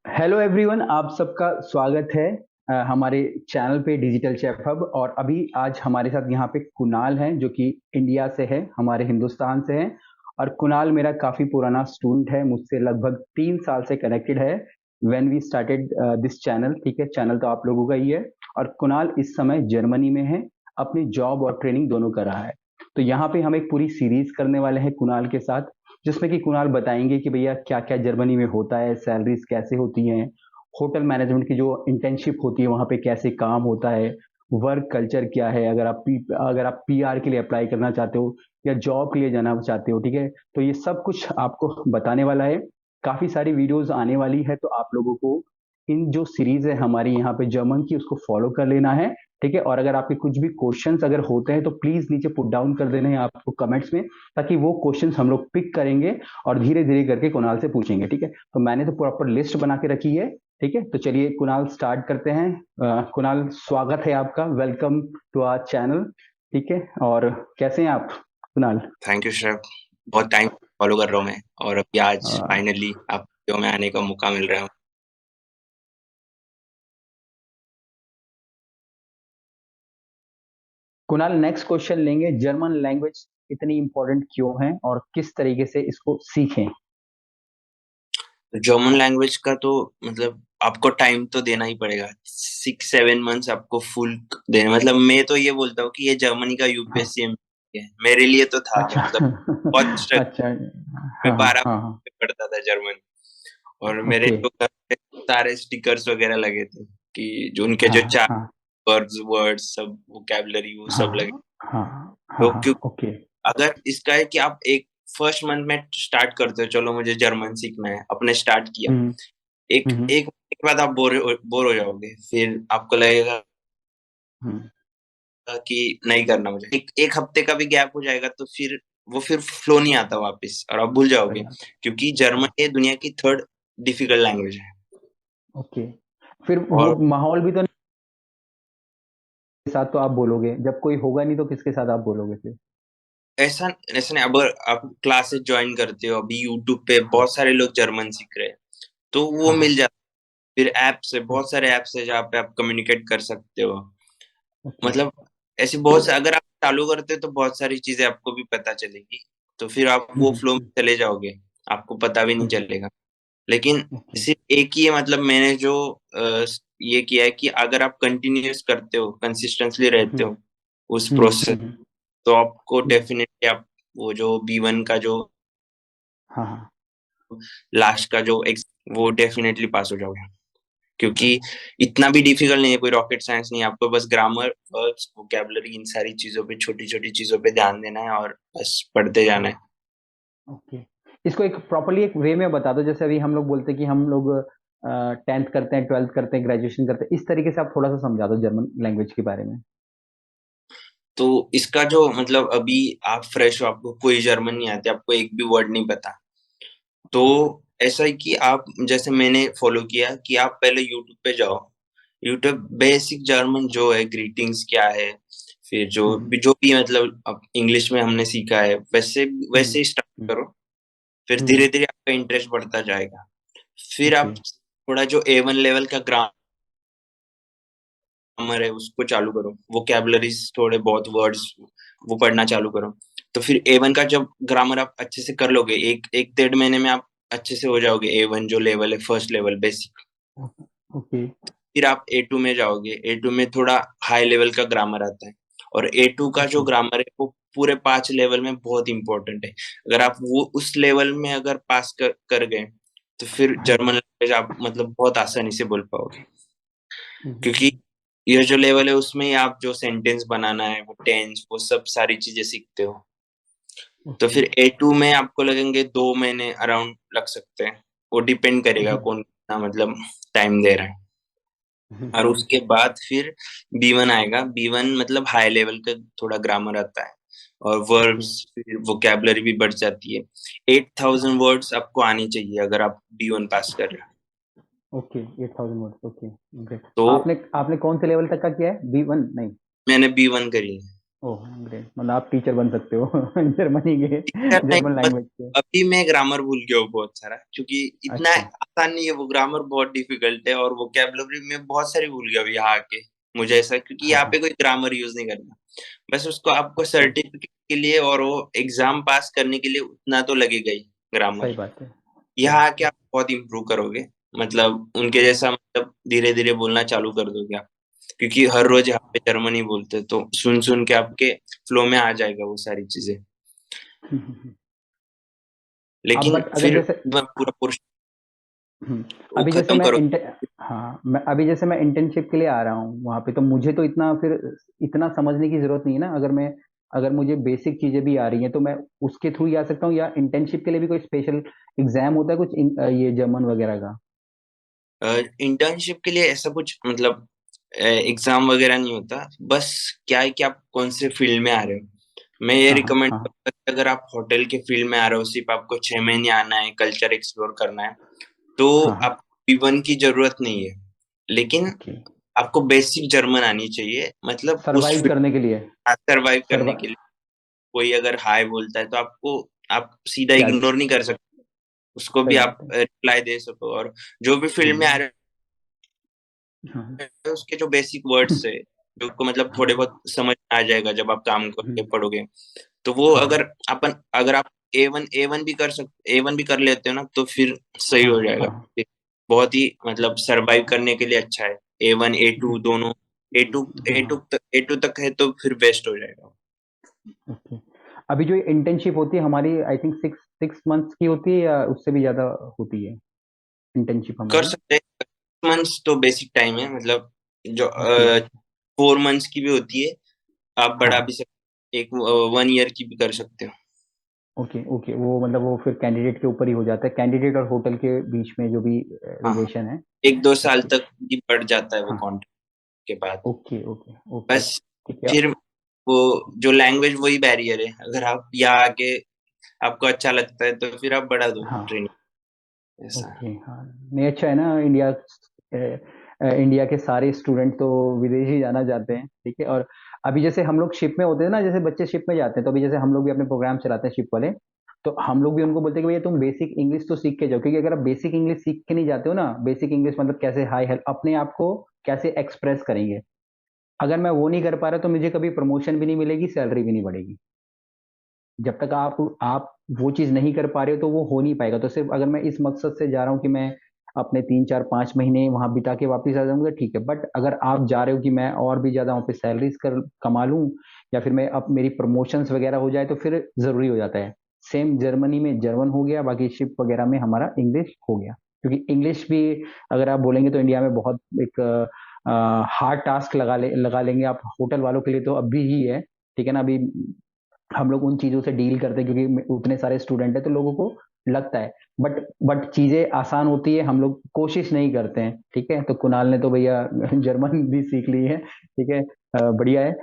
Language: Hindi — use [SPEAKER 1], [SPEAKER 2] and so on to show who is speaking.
[SPEAKER 1] हेलो एवरीवन, आप सबका स्वागत है हमारे चैनल पे डिजिटल शेफ हब। और अभी आज हमारे साथ यहाँ पे कुणाल हैं जो कि इंडिया से है, हमारे हिंदुस्तान से हैं। और कुणाल मेरा काफ़ी पुराना स्टूडेंट है, मुझसे लगभग 3 साल से कनेक्टेड है। When we started this channel, ठीक है, चैनल तो आप लोगों का ही है। और कुणाल इस समय जर्मनी में है, अपनी जॉब और ट्रेनिंग दोनों कर रहा है। तो यहाँ पे हम एक पूरी सीरीज करने वाले हैं कुणाल के साथ, जिसमें कि कुणाल बताएंगे कि भैया क्या क्या जर्मनी में होता है, सैलरीज कैसे होती हैं, होटल मैनेजमेंट की जो इंटर्नशिप होती है वहाँ पे कैसे काम होता है, वर्क कल्चर क्या है, अगर आप पीआर के लिए अप्लाई करना चाहते हो या जॉब के लिए जाना चाहते हो, ठीक है। तो ये सब कुछ आपको बताने वाला है। काफ़ी सारी वीडियोस आने वाली है, तो आप लोगों को इन जो सीरीज है हमारी यहाँ पे जर्मन की, उसको फॉलो कर लेना है, ठीक है। और अगर आपके कुछ भी क्वेश्चंस अगर होते हैं तो प्लीज नीचे पुट डाउन कर देने हैं आपको कमेंट्स में, ताकि वो क्वेश्चंस हम लोग पिक करेंगे और धीरे धीरे करके कुणाल से पूछेंगे, ठीक है। तो मैंने तो प्रॉपर लिस्ट बना के रखी है, ठीक है। तो चलिए कुणाल स्टार्ट करते हैं। कुणाल, स्वागत है आपका, वेलकम टू आवर चैनल, ठीक है। और कैसे हैं आप कुणाल?
[SPEAKER 2] Thank you sir. बहुत टाइम फॉलो कर रहा हूँ मैं और अभी आज
[SPEAKER 1] अ,
[SPEAKER 2] फाइनली आप शो में आने का मौका मिल रहा है।
[SPEAKER 1] कुणाल, नेक्स्ट क्वेश्चन लेंगे, जर्मन लैंग्वेज इतनी इंपॉर्टेंट क्यों है और किस तरीके से इसको सीखें?
[SPEAKER 2] जर्मन लैंग्वेज का तो मतलब आपको टाइम तो देना ही पड़ेगा। 6-7 मंथ्स आपको फुल देना, मतलब मैं तो ये बोलता हूँ कि ये जर्मनी का
[SPEAKER 1] हाँ।
[SPEAKER 2] यूपीएससी है। मेरे लिए तो था
[SPEAKER 1] अच्छा।
[SPEAKER 2] मतलब बहुत स्ट्रगल।
[SPEAKER 1] अच्छा।
[SPEAKER 2] मैं
[SPEAKER 1] हाँ हाँ
[SPEAKER 2] 12
[SPEAKER 1] हाँ हाँ।
[SPEAKER 2] पढ़ता था जर्मन और मेरे
[SPEAKER 1] ओके।
[SPEAKER 2] जो घर पे सारे स्टिकर्स वगैरह लगे थे कि जो उनके जो
[SPEAKER 1] हाँ
[SPEAKER 2] चार
[SPEAKER 1] हाँ
[SPEAKER 2] वर्ड्स वर्ड्स सब वोकैबुलरी वो
[SPEAKER 1] हाँ
[SPEAKER 2] सब लगे।
[SPEAKER 1] हाँ हाँ
[SPEAKER 2] तो
[SPEAKER 1] हाँ।
[SPEAKER 2] क्यों
[SPEAKER 1] ओके।
[SPEAKER 2] अगर इसका है कि आप एक फर्स्ट मंथ में स्टार्ट करते हो, चलो मुझे जर्मन सीखना है, आपने स्टार्ट किया।
[SPEAKER 1] हम्म
[SPEAKER 2] एक
[SPEAKER 1] हम्म
[SPEAKER 2] एक महीने के बाद आप बोर हो जाओगे, फिर आपको लगेगा
[SPEAKER 1] हम्म
[SPEAKER 2] कि नहीं करना मुझे। एक एक हफ्ते का भी गैप हो जाएगा तो फिर फ्लो नहीं आता वापस और आप भूल
[SPEAKER 1] सही
[SPEAKER 2] जाओगे,
[SPEAKER 1] बात
[SPEAKER 2] क्योंकि
[SPEAKER 1] है।
[SPEAKER 2] जर्मन ये दुनिया की थर्ड डिफिकल्ट लैंग्वेज है।
[SPEAKER 1] ओके। फिर वो
[SPEAKER 2] और
[SPEAKER 1] माहौल भी तो नहीं, के साथ तो आप बोलोगे, जब कोई होगा नहीं तो किसके साथ आप बोलोगे फिर?
[SPEAKER 2] ऐसा ऐसा नहीं, अब आप क्लासेस ज्वाइन करते हो, अभी यूट्यूब पे
[SPEAKER 1] हाँ
[SPEAKER 2] बहुत सारे लोग जर्मन सीख रहे हैं, तो वो
[SPEAKER 1] हाँ
[SPEAKER 2] मिल
[SPEAKER 1] हाँ।
[SPEAKER 2] जाता है। फिर ऐप्स है, बहुत सारे ऐप्स है जहाँ पे आप कम्युनिकेट कर सकते हो।
[SPEAKER 1] ओके।
[SPEAKER 2] मतलब ऐसे बहुत से अगर आप चालू करते हो तो बहुत सारी चीजें आपको भी पता चलेगी, तो फिर आप वो फ्लो में चले जाओगे, आपको पता भी नहीं चलेगा। लेकिन
[SPEAKER 1] ओके।
[SPEAKER 2] सिर्फ एक ही है, मतलब मैंने जो ये किया है कि अगर आप कंटिन्यूअस करते हो, कंसिस्टेंटली रहते हो उस प्रोसेस, तो आपको डेफिनेटली आप वो जो B1 का जो
[SPEAKER 1] हाँ हाँ।
[SPEAKER 2] लास्ट का जो वो डेफिनेटली पास हो जाओगे, क्योंकि इतना भी डिफिकल्ट नहीं है, कोई रॉकेट साइंस नहीं है। आपको बस ग्रामर, वर्ब्स, वोकैबुलरी, इन सारी चीजों पे, छोटी छोटी चीजों पे ध्यान देना है और बस पढ़ते जाना है।
[SPEAKER 1] ओके। इसको एक प्रॉपर्ली एक वे में बता दो, जैसे अभी हम लोग बोलते हैं कि हम लोग 10th करते हैं, 12th करते हैं, ग्रेजुएशन करते हैं, इस तरीके से आप थोड़ा सा समझा दो जर्मन लैंग्वेज के बारे में।
[SPEAKER 2] तो इसका जो मतलब अभी आप फ्रेश हो, आपको कोई जर्मन नहीं आती, आपको एक भी वर्ड नहीं पता, तो ऐसा है कि आप जैसे मैंने फॉलो किया कि आप पहले यूट्यूब पे जाओ। यूट्यूब बेसिक जर्मन जो है, ग्रीटिंग्स क्या है, फिर
[SPEAKER 1] हम्म
[SPEAKER 2] जो भी मतलब अब इंग्लिश में हमने सीखा है वैसे
[SPEAKER 1] हम्म
[SPEAKER 2] वैसे ही स्टार्ट
[SPEAKER 1] हम्म
[SPEAKER 2] करो। फिर
[SPEAKER 1] हम्म।
[SPEAKER 2] धीरे धीरे आपका इंटरेस्ट बढ़ता जाएगा। फिर
[SPEAKER 1] ओके।
[SPEAKER 2] आप थोड़ा जो A1 लेवल का ग्रामर है उसको चालू करो, वोकैबुलरीज थोड़े बहुत वर्ड्स वो पढ़ना चालू करो। तो फिर A1 का जब ग्रामर आप अच्छे से कर लोगे, एक एक 1.5 महीने में आप अच्छे से हो जाओगे। A1 जो लेवल है, फर्स्ट लेवल बेसिक।
[SPEAKER 1] ओके।
[SPEAKER 2] फिर आप A2 में जाओगे। A2 में थोड़ा हाई लेवल का ग्रामर आता है, और A2 का जो
[SPEAKER 1] ओके।
[SPEAKER 2] ग्रामर है वो पूरे 5 लेवल में बहुत इंपॉर्टेंट है। अगर आप वो उस लेवल में अगर पास कर गए, तो फिर
[SPEAKER 1] हाँ
[SPEAKER 2] जर्मन
[SPEAKER 1] जी।
[SPEAKER 2] लैंग्वेज आप मतलब बहुत आसानी से बोल पाओगे, क्योंकि
[SPEAKER 1] हम्म।
[SPEAKER 2] ये जो लेवल है उसमें ही आप जो सेंटेंस बनाना है, वो टेंस, वो सब सारी चीजें सीखते हो। तो
[SPEAKER 1] ओके।
[SPEAKER 2] फिर A2 में आपको लगेंगे 2 महीने अराउंड लग सकते हैं। वो डिपेंड करेगा कौन कितना मतलब टाइम दे रहा है। और उसके बाद फिर B1 आएगा। B1 मतलब हाई लेवल का थोड़ा ग्रामर आता है, और
[SPEAKER 1] ओके।
[SPEAKER 2] वर्ब्स, फिर वोकैबुलरी भी बढ़ जाती है। 8,000 वर्ड्स आपको आनी चाहिए अगर आप B1 पास कर रहे हो।
[SPEAKER 1] ओके। 8,000 words, okay. ग्रेट।
[SPEAKER 2] तो
[SPEAKER 1] आपने आपने कौन से लेवल तक का किया है? B1 नहीं?
[SPEAKER 2] मैंने B1 करी है।
[SPEAKER 1] ओह ग्रेट, मतलब आप टीचर बन सकते हो जर्मनी के,
[SPEAKER 2] टीचर नहीं,
[SPEAKER 1] जर्मन
[SPEAKER 2] बस
[SPEAKER 1] लैंग्वेज के।
[SPEAKER 2] अभी मैं ग्रामर भूल गया हूँ बहुत सारा, क्योंकि इतना
[SPEAKER 1] अच्छा।
[SPEAKER 2] आसान नहीं है वो, ग्रामर बहुत डिफिकल्ट है और वोकैबुलरी में बहुत सारी भूल गया अभी यहाँ आके। मुझे ऐसा, क्योंकि
[SPEAKER 1] हाँ
[SPEAKER 2] यहाँ
[SPEAKER 1] हाँ।
[SPEAKER 2] पे कोई ग्रामर यूज नहीं करना, बस उसको आपको
[SPEAKER 1] सही।
[SPEAKER 2] सर्टिफिकेट के लिए और वो एग्जाम पास करने के लिए उतना तो लगेगा ही ग्रामर।
[SPEAKER 1] सही बात है।
[SPEAKER 2] यहाँ
[SPEAKER 1] करेक्ट
[SPEAKER 2] आके
[SPEAKER 1] है।
[SPEAKER 2] आप बहुत इम्प्रूव करोगे, मतलब उनके जैसा, मतलब धीरे धीरे बोलना चालू कर दोगे आप, क्योंकि हर रोज यहाँ पे जर्मनी बोलते हैं, तो सुन सुन के आपके फ्लो में आ जाएगा वो सारी चीजें।
[SPEAKER 1] अब
[SPEAKER 2] लेकिन
[SPEAKER 1] बट अगर
[SPEAKER 2] फिर
[SPEAKER 1] जैसे,
[SPEAKER 2] मैं पूरा कोर्स
[SPEAKER 1] हुँ।
[SPEAKER 2] वो
[SPEAKER 1] अभी जैसे
[SPEAKER 2] खत्म
[SPEAKER 1] मैं
[SPEAKER 2] करो।
[SPEAKER 1] हाँ, मैं अभी जैसे मैं इंटर्नशिप के लिए आ रहा हूँ वहाँ पे, तो मुझे तो इतना समझने की ज़रूरत नहीं है ना, अगर मुझे बेसिक चीज़ें भी आ रही हैं, तो मैं उसके थ्रू ही आ सकता हूँ, या इंटर्नशिप के लिए भी कोई स्पेशल एग्ज़ाम होता है कुछ ये जर्मन वगैरह का?
[SPEAKER 2] इंटर्नशिप के लिए ऐसा कुछ मतलब एग्जाम वगैरह नहीं होता, बस क्या है कि आप कौन से फील्ड में आ रहे हो। मैं ये
[SPEAKER 1] हाँ, हाँ,
[SPEAKER 2] रिकमेंड
[SPEAKER 1] हाँ।
[SPEAKER 2] करूंगा कि अगर आप होटल के फील्ड में आ रहे हो, सिर्फ आपको 6 महीने आना है, कल्चर एक्सप्लोर करना है, तो
[SPEAKER 1] हाँ, हाँ।
[SPEAKER 2] आप B1 की जरूरत नहीं है। लेकिन
[SPEAKER 1] ओके।
[SPEAKER 2] आपको बेसिक जर्मन आनी चाहिए, मतलब उस
[SPEAKER 1] सर्वाइव करने के लिए।
[SPEAKER 2] फील्ड सर्वाइव करने
[SPEAKER 1] सर्वा
[SPEAKER 2] के लिए। कोई अगर हाय बोलता है तो आपको, आप सीधा
[SPEAKER 1] क्या
[SPEAKER 2] इग्नोर नहीं कर सकते, उसको भी
[SPEAKER 1] सही
[SPEAKER 2] आप
[SPEAKER 1] बात है।
[SPEAKER 2] रिप्लाई दे सको, और जो भी फील्ड में आ
[SPEAKER 1] हुँ।
[SPEAKER 2] रहे
[SPEAKER 1] हाँ,
[SPEAKER 2] हैं उसके जो बेसिक वर्ड्स है, जो को मतलब
[SPEAKER 1] हाँ,
[SPEAKER 2] थोड़े
[SPEAKER 1] हाँ।
[SPEAKER 2] बहुत समझ में आ जाएगा जब आप काम
[SPEAKER 1] हुँ।
[SPEAKER 2] करके पढ़ोगे। तो वो
[SPEAKER 1] हाँ,
[SPEAKER 2] अगर
[SPEAKER 1] हाँ।
[SPEAKER 2] अगर आप A1 भी कर लेते हो ना, तो फिर सही
[SPEAKER 1] हाँ,
[SPEAKER 2] हो जाएगा।
[SPEAKER 1] हाँ।
[SPEAKER 2] फिर बहुत ही मतलब सरवाइव करने के लिए अच्छा है। A1 A2
[SPEAKER 1] हुँ,
[SPEAKER 2] दोनों, A2
[SPEAKER 1] हाँ,
[SPEAKER 2] A2
[SPEAKER 1] हाँ।
[SPEAKER 2] तक A2 तक है तो फिर बेस्ट हो जाएगा।
[SPEAKER 1] ओके। अभी जो इंटर्नशिप होती है हमारी, आई थिंक 6 मंथ्स की होती है या उससे भी ज़्यादा होती है इंटर्नशिप
[SPEAKER 2] कर
[SPEAKER 1] हमारी?
[SPEAKER 2] सकते हैं, मंथ्स तो बेसिक टाइम है, मतलब जो
[SPEAKER 1] ओके।
[SPEAKER 2] 4 मंथ्स की भी होती है, आप बढ़ा भी
[SPEAKER 1] हाँ।
[SPEAKER 2] सकते, एक 1 ईयर की भी कर सकते हो।
[SPEAKER 1] Okay, okay. वो मतलब वो फिर कैंडिडेट के ऊपर ही हो जाता है, कैंडिडेट और होटल के बीच में जो भी
[SPEAKER 2] हाँ, हाँ।
[SPEAKER 1] रिलेशन है।
[SPEAKER 2] 1-2 साल
[SPEAKER 1] ओके।
[SPEAKER 2] तक भी बढ़ जाता है वो
[SPEAKER 1] हाँ।
[SPEAKER 2] कॉन्ट्रैक्ट के बाद।
[SPEAKER 1] Okay, okay, okay.
[SPEAKER 2] बस
[SPEAKER 1] ठीक है।
[SPEAKER 2] फिर वो जो लैंग्वेज वही बैरियर है, अगर आप यहाँ आके आपको अच्छा लगता है तो फिर आप बढ़ा दो
[SPEAKER 1] हाँ।
[SPEAKER 2] ट्रेनिंग, ऐसा है।
[SPEAKER 1] ओके। हाँ, नहीं अच्छा है ना, इंडिया के सारे स्टूडेंट तो विदेश ही जाना चाहते हैं, ठीक है। और अभी जैसे हम लोग शिप में होते हैं ना, जैसे बच्चे शिप में जाते हैं, तो अभी जैसे हम लोग भी अपने प्रोग्राम चलाते हैं शिप वाले, तो हम लोग भी उनको बोलते हैं कि भैया तुम बेसिक इंग्लिश तो सीख के जाओ, क्योंकि अगर आप बेसिक इंग्लिश सीख के नहीं जाते हो ना, बेसिक इंग्लिश मतलब कैसे हाय हेल्प, अपने आप को कैसे एक्सप्रेस करेंगे, अगर मैं वो नहीं कर पा रहा तो मुझे कभी प्रमोशन भी नहीं मिलेगी, सैलरी भी नहीं बढ़ेगी। जब तक आप वो चीज़ नहीं कर पा रहे हो तो वो हो नहीं पाएगा। तो सिर्फ अगर मैं इस मकसद से जा रहा हूँ कि मैं अपने 3 4 5 महीने वहाँ बिता के वापस आ जाऊंगा, ठीक है। बट अगर आप जा रहे हो कि मैं और भी ज़्यादा वहाँ पे सैलरीज कर कमा लूँ, या फिर मैं अब मेरी प्रमोशंस वगैरह हो जाए, तो फिर ज़रूरी हो जाता है। सेम जर्मनी में जर्मन हो गया, बाकी शिप वगैरह में हमारा इंग्लिश हो गया, क्योंकि इंग्लिश भी अगर आप बोलेंगे तो इंडिया में बहुत एक हार्ड टास्क लगा लेंगे आप, होटल वालों के लिए तो अभी ही है, ठीक है ना। अभी हम लोग उन चीज़ों से डील करते हैं क्योंकि उतने सारे स्टूडेंट हैं, तो लोगों को लगता है, बट चीज़ें आसान होती है, हम लोग कोशिश नहीं करते हैं, ठीक है। तो कुणाल ने तो भैया जर्मन भी सीख ली है, ठीक है। बढ़िया है।